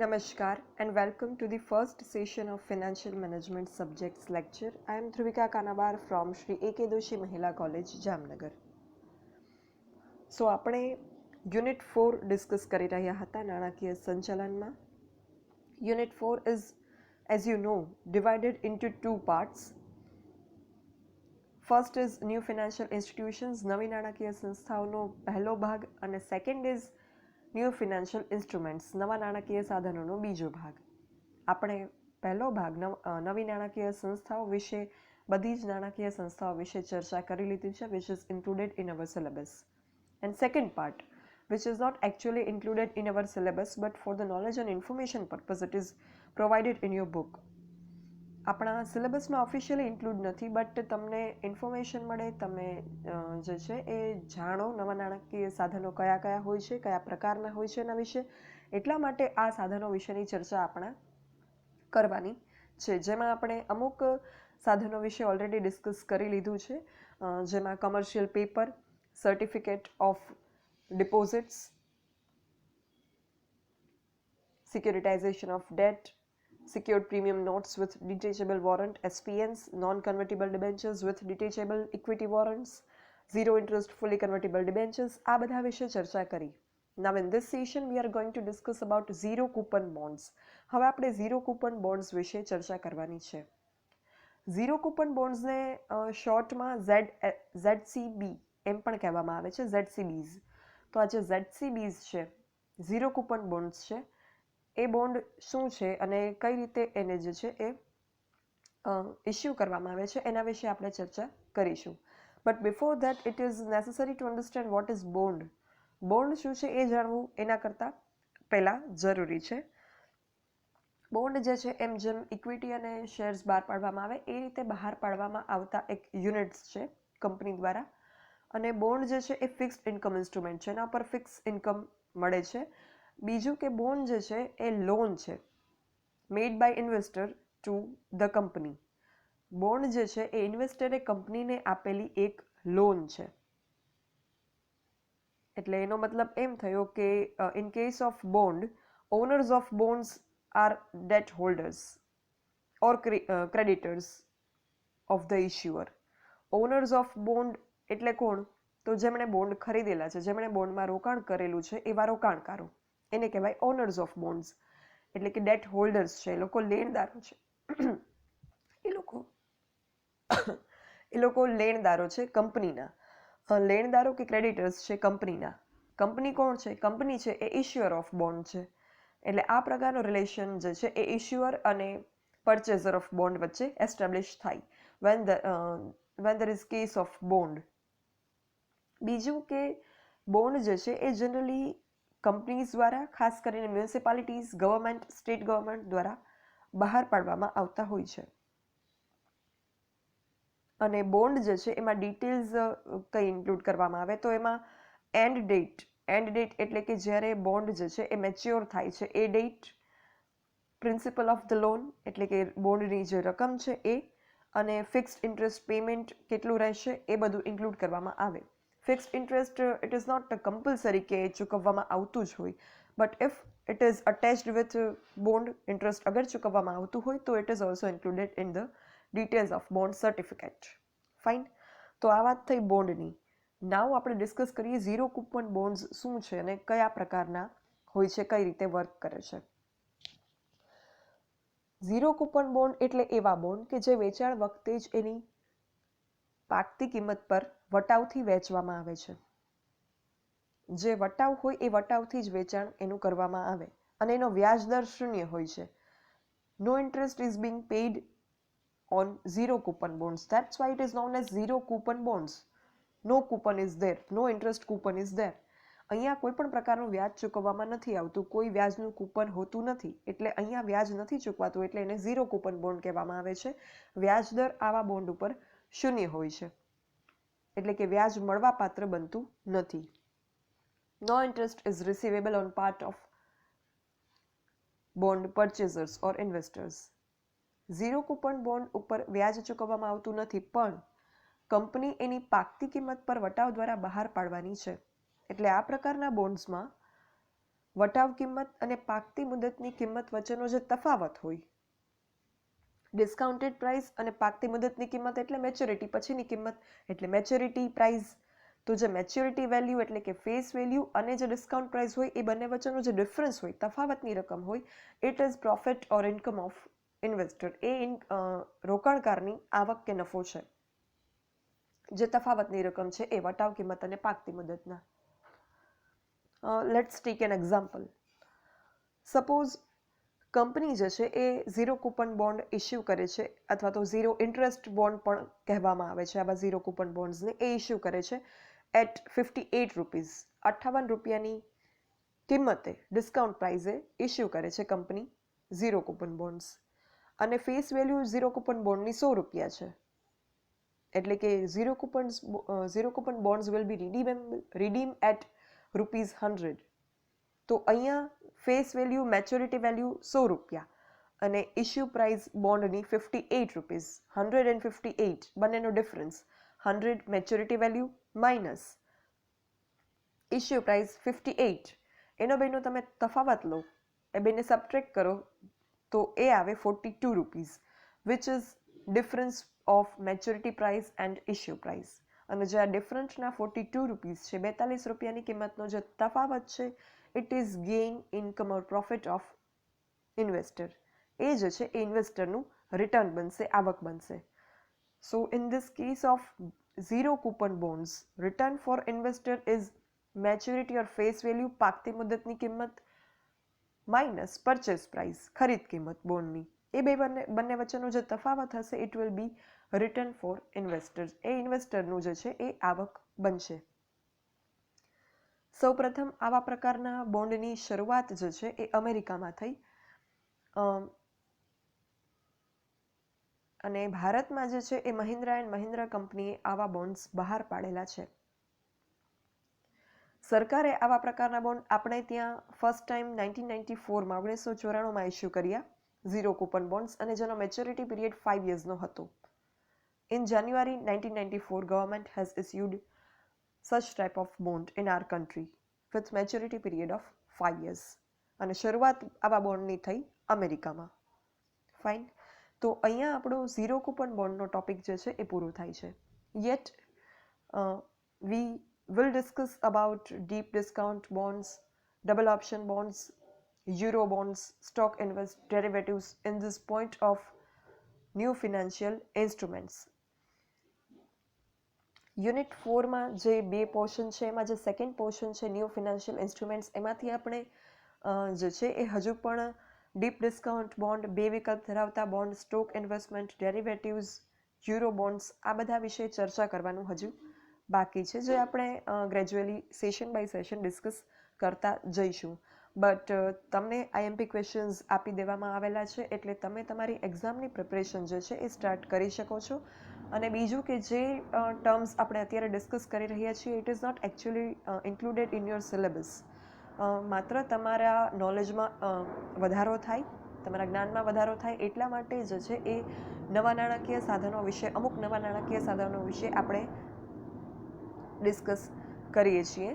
Namaskar and welcome to the first session of Financial Management Subjects lecture. I am Dhruvika Kanabar from Shri A.K. Doshi Mahila College, Jamnagar. So, આપણે Unit 4 discuss કરી રહ્યા હતા નાણાકીય સંચાલનમાં. Unit 4 is, as you know, divided into two parts. First is New Financial Institutions, નવી નાણાકીય સંસ્થાઓનો પહેલો ભાગ, અને second is new financial instruments, નવા નાણાકીય સાધનોનો બીજો ભાગ. આપણે પહેલો ભાગ નવી નાણાકીય સંસ્થાઓ વિશે, બધી જ નાણાકીય સંસ્થાઓ વિશે ચર્ચા કરી લીધી છે, which is included in our syllabus. And second part, which is not actually included in our syllabus but for the knowledge and information purpose it is provided in your book. આપણા સિલેબસમાં ઓફિશિયલી ઇન્ક્લુડ નથી, but તમને information મળે, તમે જે છે એ જાણો નવા નાણાકીય સાધનો કયા કયા હોય છે, કયા પ્રકારના હોય છે એના વિશે. એટલા માટે આ સાધનો વિશેની ચર્ચા આપણા કરવાની છે, જેમાં આપણે અમુક સાધનો વિશે ઓલરેડી ડિસ્કસ કરી લીધું છે, જેમાં commercial paper, certificate of deposits, securitisation of debt, secured premium notes with detachable warrant, SPNs, non-convertible debentures with detachable equity warrants, zero interest fully convertible debentures, આ બધા વિશે ચર્ચા કરી. Now in this session we are going to discuss about zero coupon bonds. હવે આપણે zero coupon bonds વિશે ચર્ચા કરવાની છે. zero coupon bonds ને શોર્ટમાં ZCB એમ પણ કહેવામાં આવે છે, ZCBs. તો આ જે ZCBs છે, zero coupon bonds છે, એ બોન્ડ શું છે અને કઈ રીતે એને જે છે એ ઇસ્યુ કરવામાં આવે છે એના વિશે આપણે ચર્ચા કરીશું. But before that it is necessary to understand what is bond. Bond શું છે એ જાણવું એના કરતાં પહેલાં જરૂરી છે. બોન્ડ જે છે એમ જેમ ઇક્વિટી અને શેર્સ બહાર પાડવામાં આવે એ રીતે બહાર પાડવામાં આવતા એક યુનિટ્સ છે કંપની દ્વારા. અને બોન્ડ જે છે એ ફિક્સ્ડ ઇન્કમ ઇન્સ્ટ્રુમેન્ટ છે, એના પર ફિક્સ ઇન્કમ મળે છે. બીજું કે બોન્ડ જે છે એ લોન છે, made by investor to the company. Bond જે છે એ ઇન્વેસ્ટરે કંપનીને આપેલી એક લોન છે. એટલે એનો મતલબ એમ થયો કે in case of bond, owners of bonds are debt holders or creditors of the issuer. Owners of bond એટલે કોણ? તો જેમણે બોન્ડ ખરીદેલા છે, જેમણે બોન્ડમાં રોકાણ કરેલું છે એવા રોકાણકારો, એને કહેવાય ઓનર્સ ઓફ બોન્ડ્સ. એટલે કે ડેટ હોલ્ડર્સ છે, એ લોકો લેણદારો છે. એ લોકો લેણદારો છે કંપનીના. લેણદારો કે ક્રેડિટર્સ છે કંપનીના. કંપની કોણ છે? કંપની છે એ ઇશ્યુઅર ઓફ બોન્ડ છે. એટલે આ પ્રકારનો રિલેશન જે છે એ ઇશ્યુઅર અને પરચેઝર ઓફ બોન્ડ વચ્ચે એસ્ટાબ્લિશ થાય when there is case of bond. બીજું કે બોન્ડ જે છે એ જનરલી કંપનીઝ દ્વારા, ખાસ કરીને મ્યુનિસિપાલિટીઝ, ગવર્મેન્ટ, સ્ટેટ ગવર્મેન્ટ દ્વારા બહાર પાડવામાં આવતા હોય છે. અને બોન્ડ જે છે એમાં ડિટેલ્સ કંઈ ઇન્ક્લુડ કરવામાં આવે તો એમાં એન્ડ ડેટ એટલે કે જ્યારે બોન્ડ જે છે એ મેચ્યોર થાય છે એ date, principal of the loan એટલે કે બોન્ડની જે રકમ છે એ, અને ફિક્સ્ડ ઇન્ટરેસ્ટ પેમેન્ટ કેટલું રહેશે એ બધું ઇન્ક્લુડ કરવામાં આવે. Fixed interest it is not compulsory કે ચૂકવવામાં આવતું જ હોય, but if it is attached with bond, interest અગર ચૂકવવામાં આવતું હોય તો it is also included in the details of bond certificate. Fine. તો આ વાત થઈ બોન્ડની. નાઉ આપણે ડિસ્કસ કરીએ ઝીરો કૂપન બોન્ડ્સ શું છે અને કયા પ્રકારના હોય છે, કઈ રીતે વર્ક કરે છે. ઝીરો કૂપન બોન્ડ એટલે એવા બોન્ડ કે જે વેચાણ વખતે જ એની પાકતી કિંમત પર વટાવથી વેચવામાં આવે છે. જે વટાવ હોય એ વટાવથી જ વેચાણ એનું કરવામાં આવે અને એનો વ્યાજ દર શૂન્ય હોય છે. No interest is being paid on zero coupon bonds. That's why it is known as zero coupon bonds. No coupon is there. No interest coupon is there. અહીંયા કોઈ પણ પ્રકારનું વ્યાજ ચૂકવવામાં નથી આવતું, કોઈ વ્યાજનું કૂપન હોતું નથી, એટલે અહીંયા વ્યાજ નથી ચૂકવાતું, એટલે એને ઝીરો કૂપન બોન્ડ કહેવામાં આવે છે. વ્યાજ દર આવા બોન્ડ ઉપર શૂન્ય હોય છે, એટલે કે વ્યાજ મળવા પાત્ર બનતું નથી. No interest is receivable on part of bond purchasers or investors. Zero coupon bond ઉપર વ્યાજ ચૂકવવામાં આવતું નથી, પણ કંપની એની પાકતી કિંમત પર વટાવ દ્વારા બહાર પાડવાની છે. એટલે આ પ્રકારના બોન્ડ્સમાં વટાવ કિંમત અને પાકતી મુદતની કિંમત વચ્ચેનો જે તફાવત હોય, ડિસ્કાઉન્ટેડ પ્રાઇસ અને પાકતી મુદતની કિંમત એટલે મેચ્યોરિટી પછીની કિંમત, એટલે મેચ્યોરિટી પ્રાઇસ. તો જે મેચ્યોરિટી વેલ્યુ એટલે કે ફેસ વેલ્યુ અને જે ડિસ્કાઉન્ટ પ્રાઇસ હોય એ બંને વચ્ચેનો જે ડિફરન્સ હોય, તફાવતની રકમ હોય, it is profit or income of investor. એ રોકાણકારની આવક કે નફો છે. જે તફાવતની રકમ છે એ વટાવ કિંમત અને પાકતી મુદતના. Let's take an example. Suppose company જે છે એ ઝીરો કૂપન બોન્ડ ઇસ્યુ કરે છે, અથવા તો ઝીરો ઇન્ટરેસ્ટ બોન્ડ પણ કહેવામાં આવે છે આવા ઝીરો કૂપન બોન્ડ્સને. એ ઇસ્યુ કરે છે એટ 58 રૂપીઝ, 58 રૂપિયાની કિંમતે, ડિસ્કાઉન્ટ પ્રાઇઝે ઇસ્યુ કરે છે કંપની ઝીરો કૂપન બોન્ડ્સ. અને ફેસ વેલ્યુ ઝીરો કૂપન બોન્ડની 100 રૂપિયા છે. એટલે કે zero coupon bonds will be redeem at ₹100. તો અહીંયા ફેસ વેલ્યુ, મેચ્યોરિટી વેલ્યુ 100 રૂપિયા અને ઇશ્યુ પ્રાઇસ બોન્ડની 58 રૂપીઝ, 158, બંનેનો difference. 100 maturity value minus issue price 58, એનો બેનો તમે તફાવત લો, એ બેને સબટ્રેક્ટ કરો તો એ આવે 42 rupees, which is difference of maturity price and issue price. અને જે આ ડિફરન્સના 42 રૂપીઝ છે, 42 રૂપિયાની કિંમતનો જે તફાવત છે, it is gain, income or profit of investor. એ જે છે એ ઇન્વેસ્ટરનું રિટર્ન બનશે, આવક બનશે. So in this case of zero coupon bonds, return for investor is maturity or face value, પાકતી મુદતની કિંમત, માઇનસ પરચેસ પ્રાઇસ, ખરીદ કિંમત બોન્ડની. એ બંને વચ્ચેનો જે તફાવત હશે, it will be return for investors. એ ઇન્વેસ્ટરનું જે છે એ આવક બનશે. સૌપ્રથમ આવા પ્રકારના બોન્ડની શરૂઆત જે છે એ અમેરિકામાં થઈ, અને ભારતમાં જે છે એ મહિન્દ્રા એન્ડ મહિન્દ્રા કંપનીએ આવા બોન્ડ્સ બહાર પાડેલા છે. સરકારે આવા પ્રકારના બોન્ડ આપણે ત્યાં ફર્સ્ટ ટાઈમ 1994માં 1994માં ઇસ્યુ કર્યા, ઝીરો કૂપન બોન્ડ્સ, અને જેનો મેચ્યોરિટી પીરિયડ 5 yearsનો હતો. In January 1994, government has issued such type of bond in our country with maturity period of 5 years. અને શરૂઆત આવા બોન્ડની થઈ અમેરિકામાં. ફાઇન. તો અહીંયા આપણો ઝીરો કૂપન બોન્ડનો ટોપિક જે છે એ પૂરો થાય છે. Yet we will discuss about deep discount bonds, double option bonds, euro bonds, stock invest derivatives in this point of new financial instruments. Unit 4માં જે બે પોર્શન છે, એમાં જે સેકન્ડ પોર્શન છે ન્યૂ ફિનાન્શિયલ ઇન્સ્ટ્રુમેન્ટ્સ, એમાંથી આપણે જે છે એ હજુ પણ ડીપ ડિસ્કાઉન્ટ બોન્ડ, બે વિકલ્પ ધરાવતા bond, stock investment derivatives, euro bonds, આ બધા વિશે ચર્ચા કરવાનું હજુ બાકી છે, જે આપણે gradually session by session discuss કરતા જઈશું. બટ તમને IMP ક્વેશ્ચન્સ આપી દેવામાં આવેલા છે, એટલે તમે તમારી એક્ઝામની પ્રિપરેશન જે છે એ સ્ટાર્ટ કરી શકો છો. અને બીજું કે જે ટર્મ્સ આપણે અત્યારે ડિસ્કસ કરી રહ્યા છીએ, it is not actually included in your syllabus. માત્ર તમારા નોલેજમાં વધારો થાય, તમારા જ્ઞાનમાં વધારો થાય એટલા માટે જ છે એ નવા નાણાકીય સાધનો વિશે, અમુક નવા નાણાકીય સાધનો વિશે આપણે ડિસ્કસ કરીએ છીએ.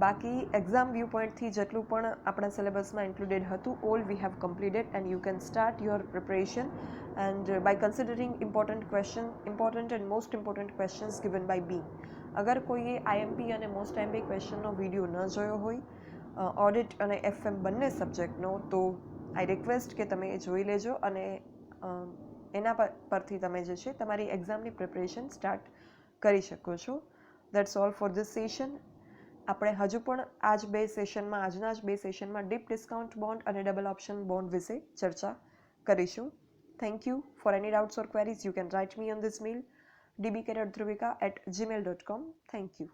બાકી એક્ઝામ વ્યૂ પોઈન્ટથી જેટલું પણ આપણા સિલેબસમાં ઇન્ક્લુડેડ હતું, all we have completed and you can start your preparation and by considering important and most important questions given by B. અગર કોઈએ IMP અને મોસ્ટ IMP ક્વેશ્ચનનો વિડીયો ન જોયો હોય, ઓડિટ અને FM બંને સબ્જેક્ટનો, તો આઈ રિક્વેસ્ટ કે તમે એ જોઈ લેજો અને એના પરથી તમે જે છે તમારી એક્ઝામની પ્રિપરેશન સ્ટાર્ટ કરી શકો છો. That's all for this session. આપણે હજુ પણ આજના જ બે સેશનમાં ડીપ ડિસ્કાઉન્ટ બોન્ડ અને ડબલ ઓપ્શન બોન્ડ વિશે ચર્ચા કરીશું. Thank you. For any doubts or queries you can write me on this mail dbcareerdhruvika@gmail.com. Thank you.